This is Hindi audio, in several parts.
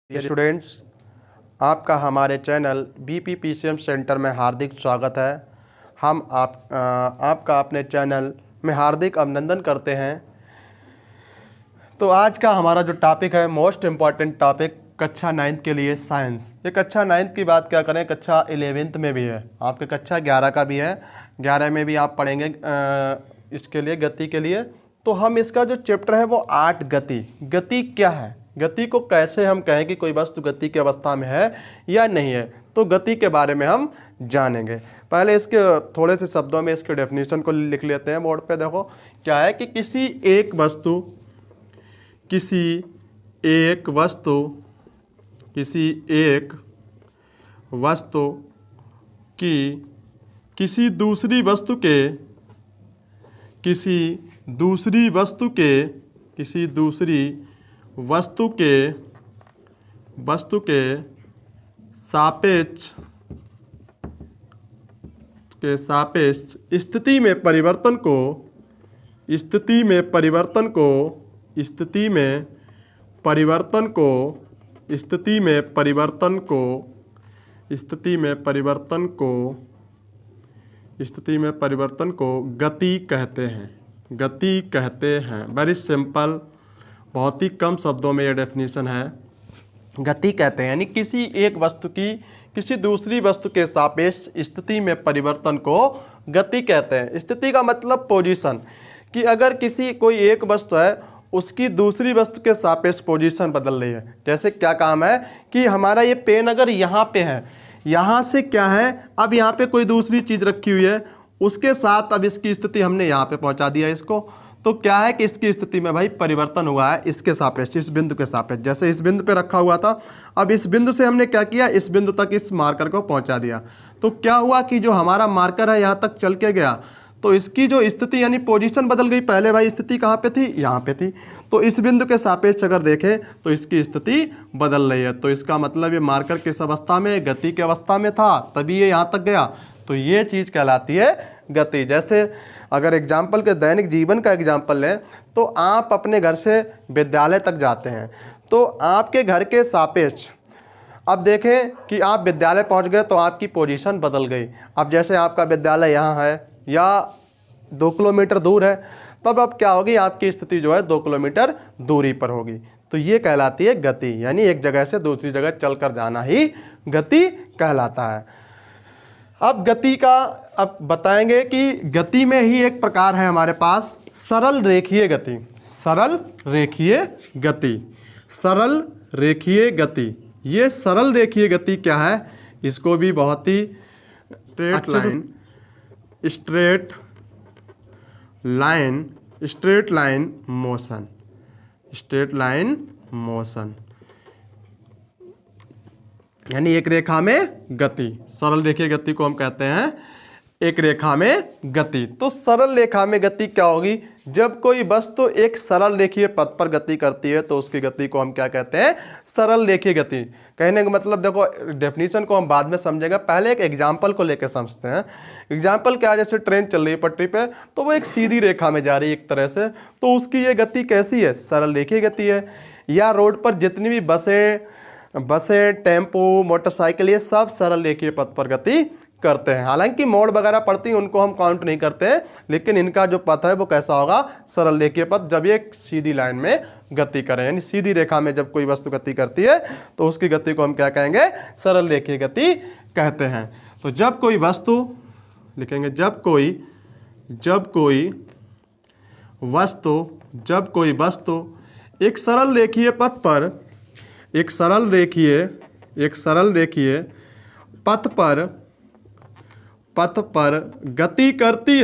स्टूडेंट्स, आपका हमारे चैनल BPPCM सेंटर में हार्दिक स्वागत है। हम आपका अपने चैनल में हार्दिक अभिनंदन करते हैं। तो आज का हमारा जो टॉपिक है, मोस्ट इम्पॉर्टेंट टॉपिक कक्षा 9th के लिए साइंस। ये कक्षा 9th की बात क्या करें, कक्षा 11th में भी है, आपके कक्षा 11 का भी है, 11 में भी आप पढ़ेंगे इसके लिए, गति के लिए। तो हम इसका जो चैप्टर है वो 8 गति। गति क्या है, गति को कैसे हम कहें कि कोई वस्तु गति की अवस्था में है या नहीं है, तो गति के बारे में हम जानेंगे। पहले इसके थोड़े से शब्दों में इसके डेफिनेशन को लिख लेते हैं बोर्ड पे। देखो क्या है कि किसी एक वस्तु की किसी दूसरी वस्तु के सापेक्ष स्थिति में परिवर्तन को गति कहते हैं। वेरी सिंपल, बहुत ही कम शब्दों में ये डेफिनेशन है। गति कहते हैं यानी किसी एक वस्तु की किसी दूसरी वस्तु के सापेक्ष स्थिति में परिवर्तन को गति कहते हैं। स्थिति का मतलब पोजीशन, कि अगर कोई एक वस्तु है, उसकी दूसरी वस्तु के सापेक्ष पोजीशन बदल रही है। जैसे क्या काम है कि हमारा ये पेन अगर यहाँ पे है, यहाँ से क्या है, अब यहाँ पे कोई दूसरी चीज़ रखी हुई है, उसके साथ अब इसकी स्थिति हमने यहाँ पे पहुँचा दिया इसको, तो क्या है कि इसकी स्थिति में भाई परिवर्तन हुआ है इसके सापेक्ष, इस बिंदु के सापेक्ष। जैसे इस बिंदु पे रखा हुआ था, अब इस बिंदु से हमने क्या किया, इस बिंदु तक इस मार्कर को पहुंचा दिया। तो क्या हुआ कि जो हमारा मार्कर है यहाँ तक चल के गया, तो इसकी जो स्थिति यानी पोजीशन बदल गई। पहले भाई स्थिति कहाँ पे थी, यहाँ पे थी, तो इस बिंदु के सापेक्ष अगर देखें तो इसकी स्थिति बदल रही है। तो इसका मतलब ये मार्कर किस अवस्था में, गति की अवस्था में था, तभी ये यहाँ तक गया। तो ये चीज़ कहलाती है गति। जैसे अगर एग्जाम्पल के दैनिक जीवन का एग्जाम्पल लें, तो आप अपने घर से विद्यालय तक जाते हैं, तो आपके घर के सापेक्ष अब देखें कि आप विद्यालय पहुंच गए तो आपकी पोजीशन बदल गई। अब जैसे आपका विद्यालय यहाँ है या 2 किलोमीटर दूर है, तब अब क्या होगी, आपकी स्थिति जो है 2 किलोमीटर दूरी पर होगी। तो ये कहलाती है गति, यानी एक जगह से दूसरी जगह चलकर जाना ही गति कहलाता है। अब गति का अब बताएंगे कि गति में ही एक प्रकार है हमारे पास, सरल रेखीय गति। ये सरल रेखीय गति क्या है, इसको भी बहुत ही स्ट्रेट लाइन मोशन यानी एक रेखा में गति। सरल रेखीय गति को हम कहते हैं एक रेखा में गति। तो सरल रेखा में गति क्या होगी, जब कोई वस्तु एक सरल रेखीय पथ पर गति करती है तो उसकी गति को हम क्या कहते हैं, सरल रेखीय गति। कहने का मतलब, देखो डेफिनेशन को हम बाद में समझेंगे, पहले एक एग्जाम्पल को लेकर समझते हैं। एग्जाम्पल क्या है, जैसे ट्रेन चल रही है पटरी पे, तो वो एक सीधी रेखा में जा रही है एक तरह से, तो उसकी ये गति कैसी है, सरल रेखीय गति है। या रोड पर जितनी भी बसें, टेम्पो, मोटरसाइकिल, ये सब सरल रेखीय पथ पर गति करते हैं। हालांकि मोड़ वगैरह पड़ती हैं, उनको हम काउंट नहीं करते हैं, लेकिन इनका जो पथ है वो कैसा होगा, सरल रेखीय पथ, जब ये सीधी लाइन में गति करें, यानी सीधी रेखा में जब कोई वस्तु गति करती है तो उसकी गति को हम क्या कहेंगे, सरल रेखीय गति कहते हैं। तो जब कोई वस्तु लिखेंगे, जब कोई वस्तु एक सरल रेखीय पथ पर पथ पर गति करती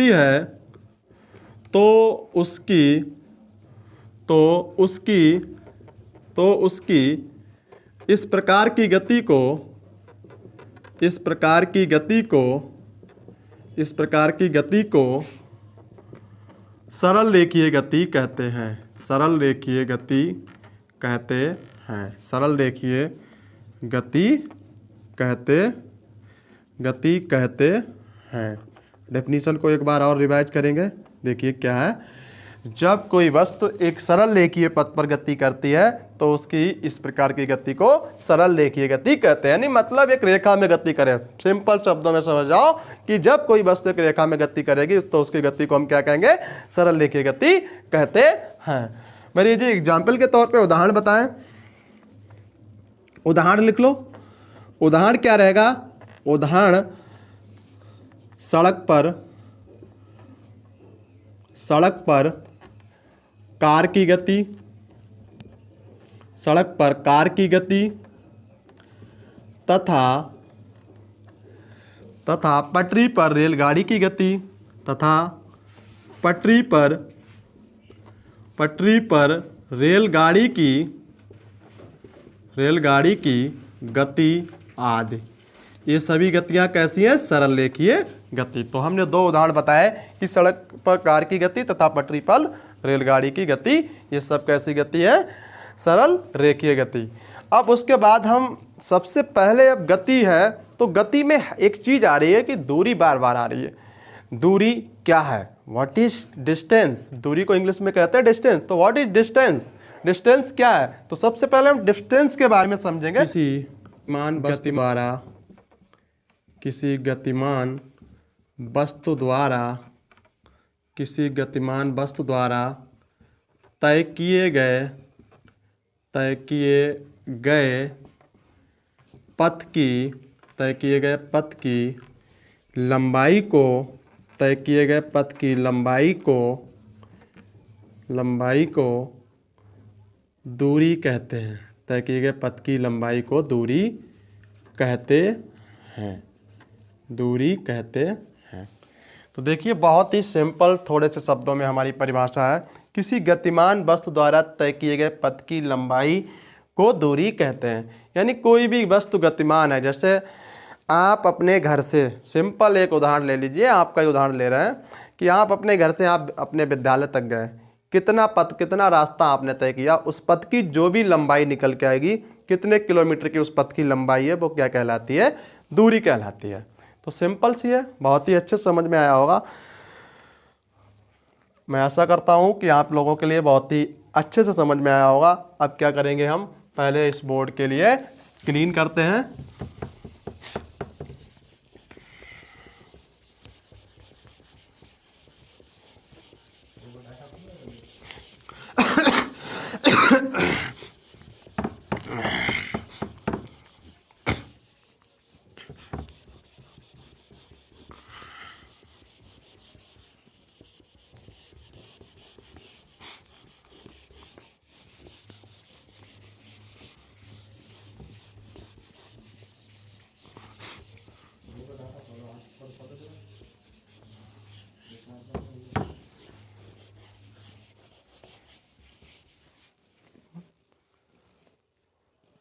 है, तो उसकी इस प्रकार की गति को सरल रेखीय गति कहते हैं। सरल रेखीय गति कहते हैं। डेफिनीशन को एक बार और रिवाइज करेंगे। देखिए क्या है, जब कोई वस्तु एक सरल रेखीय पथ पर गति करती है तो उसकी इस प्रकार की गति को सरल रेखीय गति कहते हैं। यानी मतलब एक रेखा में गति करे। सिंपल शब्दों में समझ जाओ कि जब कोई वस्तु एक रेखा में गति करेगी तो उसकी गति को हम क्या कहेंगे, सरल रेखीय गति कहते हैं। मेरी जी एग्जाम्पल के तौर पे उदाहरण बताएं। उदाहरण लिख लो। उदाहरण क्या रहेगा? उदाहरण सड़क पर कार की गति, सड़क पर कार की गति तथा पटरी पर रेलगाड़ी की गति, तथा पटरी पर रेलगाड़ी की गति आदि। ये सभी गतियां कैसी हैं? सरल रेखीय गति। तो हमने दो उदाहरण बताए कि सड़क पर कार की गति तथा पटरी पर रेलगाड़ी की गति, ये सब कैसी गति है? सरल रेखीय गति। अब उसके बाद हम सबसे पहले, अब गति है तो गति में एक चीज आ रही है कि दूरी बार बार आ रही है। दूरी क्या है? What is distance? दूरी को इंग्लिश में कहते हैं डिस्टेंस। तो व्हाट इज डिस्टेंस? डिस्टेंस क्या है? तो सबसे पहले हम डिस्टेंस के बारे में समझेंगे। किसी गतिमान वस्तु द्वारा तय किए गए पथ की लंबाई को दूरी कहते हैं। तय किए गए पथ की लंबाई को दूरी कहते हैं। तो देखिए बहुत ही सिंपल थोड़े से शब्दों में हमारी परिभाषा है। किसी गतिमान वस्तु द्वारा तय किए गए पथ की लंबाई को दूरी कहते हैं। यानी कोई भी वस्तु गतिमान है। जैसे आप अपने घर से, सिंपल एक उदाहरण ले लीजिए, आपका ही उदाहरण ले रहे हैं कि आप अपने घर से आप अपने विद्यालय तक गए, कितना रास्ता आपने तय किया, उस पथ की जो भी लंबाई निकल के आएगी, कितने किलोमीटर की उस पथ की लंबाई है, वो क्या कहलाती है? दूरी कहलाती है। तो सिंपल सी है, बहुत ही अच्छे समझ में आया होगा। मैं आशा करता हूँ कि आप लोगों के लिए बहुत ही अच्छे से समझ में आया होगा। अब क्या करेंगे, हम पहले इस बोर्ड के लिए क्लीन करते हैं।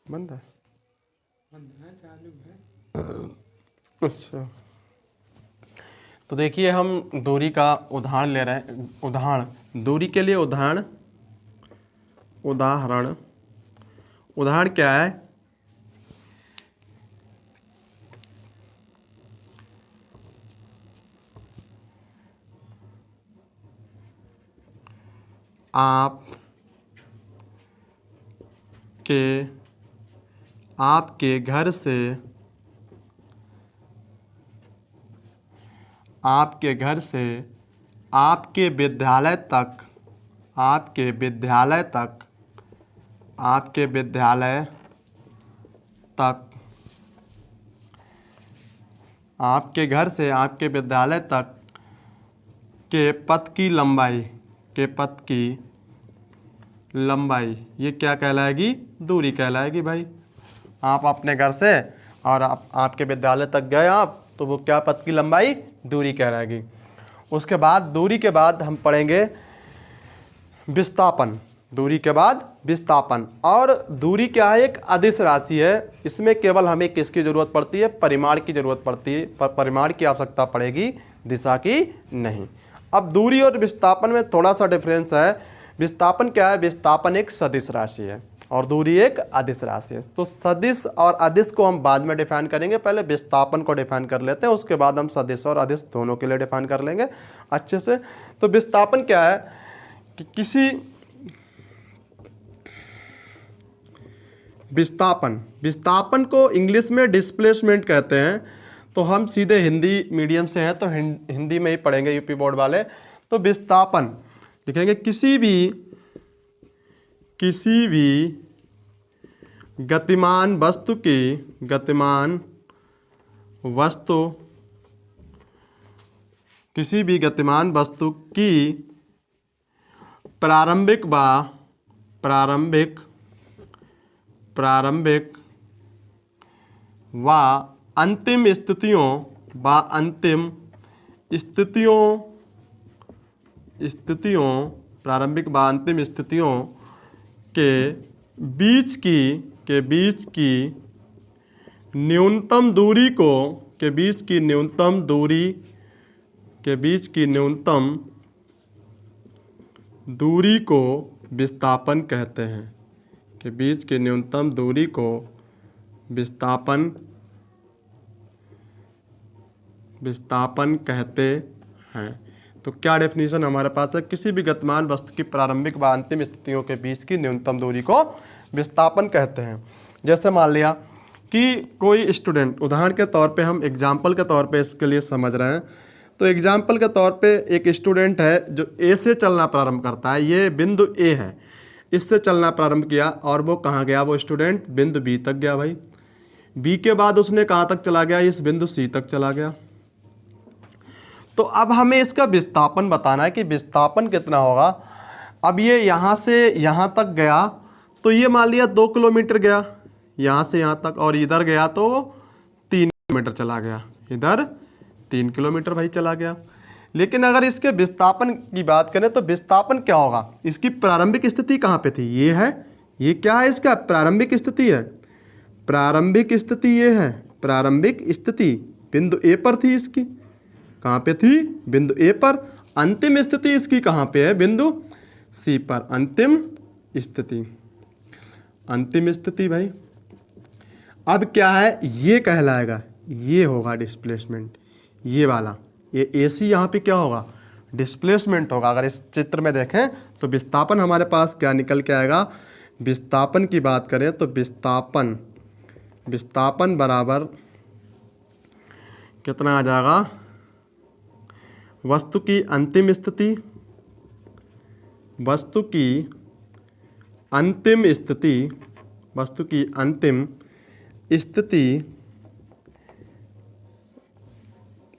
बंद है, चालू है। अच्छा, तो देखिए हम दूरी का उदाहरण ले रहे हैं। उदाहरण दूरी के लिए उदाहरण क्या है? आपके घर से आपके विद्यालय तक के पथ की लंबाई ये क्या कहलाएगी? दूरी कहलाएगी भाई। आप अपने घर से और आपके विद्यालय तक गए आप, तो वो क्या पथ की लंबाई? दूरी कहलाएगी। उसके बाद दूरी के बाद हम पढ़ेंगे विस्थापन। दूरी के बाद विस्थापन। और दूरी क्या है? एक अदिश राशि है। इसमें केवल हमें किसकी ज़रूरत पड़ती है? परिमाण की ज़रूरत पड़ती है। पर परिमाण की आवश्यकता पड़ेगी, दिशा की नहीं। अब दूरी और विस्थापन में थोड़ा सा डिफरेंस है। विस्थापन क्या है? विस्थापन एक सदिश राशि है और दूरी एक अदिश राशि है। तो सदिश और अदिश को हम बाद में डिफाइन करेंगे, पहले विस्थापन को डिफाइन कर लेते हैं, उसके बाद हम सदिश और अदिश दोनों के लिए डिफाइन कर लेंगे अच्छे से। तो विस्थापन क्या है कि किसी विस्थापन को इंग्लिश में डिस्प्लेसमेंट कहते हैं। तो हम सीधे हिंदी मीडियम से हैं तो हिंदी में ही पढ़ेंगे यूपी बोर्ड वाले। तो विस्थापन लिखेंगे किसी भी गतिमान वस्तु की प्रारंभिक व अंतिम स्थितियों प्रारंभिक व अंतिम स्थितियों के बीच की न्यूनतम दूरी को विस्थापन कहते हैं। के बीच की न्यूनतम दूरी को विस्थापन कहते हैं। तो क्या डेफिनेशन हमारे पास है? किसी भी गतिमान वस्तु की प्रारंभिक व अंतिम स्थितियों के बीच की न्यूनतम दूरी को विस्थापन कहते हैं। जैसे मान लिया कि कोई स्टूडेंट, उदाहरण के तौर पे हम एग्जाम्पल के तौर पे इसके लिए समझ रहे हैं, तो एग्जाम्पल के तौर पे एक स्टूडेंट है जो ए से चलना प्रारंभ करता है, ये बिंदु ए है, इससे चलना प्रारंभ किया और वो कहाँ गया? वो स्टूडेंट बिंदु बी तक गया भाई। बी के बाद उसने कहाँ तक चला गया? इस बिंदु सी तक चला गया। तो अब हमें इसका विस्थापन बताना है कि विस्थापन कितना होगा। अब ये यहाँ से यहाँ तक गया तो ये मान लिया 2 किलोमीटर गया यहाँ से यहाँ तक, और इधर गया तो 3 किलोमीटर चला गया, इधर 3 किलोमीटर भाई चला गया। लेकिन अगर इसके विस्थापन की बात करें तो विस्थापन क्या होगा? इसकी प्रारंभिक स्थिति कहाँ पे थी? ये है, ये क्या है? इसका प्रारंभिक स्थिति है। प्रारंभिक स्थिति ये है, प्रारंभिक स्थिति बिंदु ए पर थी। इसकी कहाँ पे थी? बिंदु ए पर। अंतिम स्थिति इसकी कहाँ पे है? बिंदु सी पर। अंतिम स्थिति भाई। अब क्या है? ये कहलाएगा, ये होगा डिस्प्लेसमेंट, ये वाला, ये AC यहाँ पे क्या होगा? डिस्प्लेसमेंट होगा। अगर इस चित्र में देखें तो विस्थापन हमारे पास क्या निकल के आएगा? विस्थापन की बात करें तो विस्थापन बराबर कितना आ जाएगा? वस्तु की अंतिम स्थिति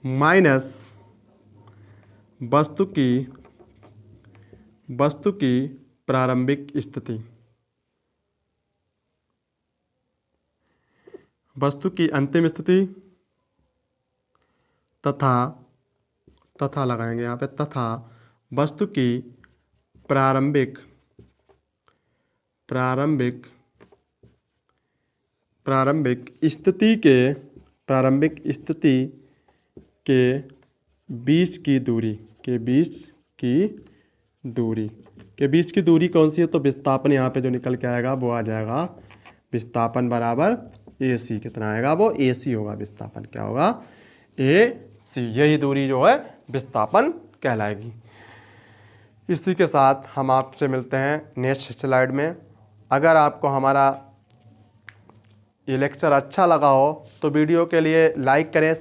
माइनस वस्तु की प्रारंभिक स्थिति। वस्तु की अंतिम स्थिति तथा लगाएंगे यहाँ पे, तथा वस्तु की प्रारंभिक स्थिति के बीच की दूरी कौन सी है? तो विस्थापन यहाँ पे जो निकल के आएगा वो आ जाएगा विस्थापन बराबर AC। कितना आएगा? वो AC होगा। विस्थापन क्या होगा? AC। यही दूरी जो है विस्थापन कहलाएगी। इसी के साथ हम आपसे मिलते हैं नेक्स्ट स्लाइड में। अगर आपको हमारा ये लेक्चर अच्छा लगा हो तो वीडियो के लिए लाइक करें,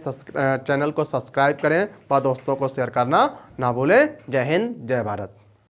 चैनल को सब्सक्राइब करें व दोस्तों को शेयर करना ना भूलें। जय हिंद, जय भारत।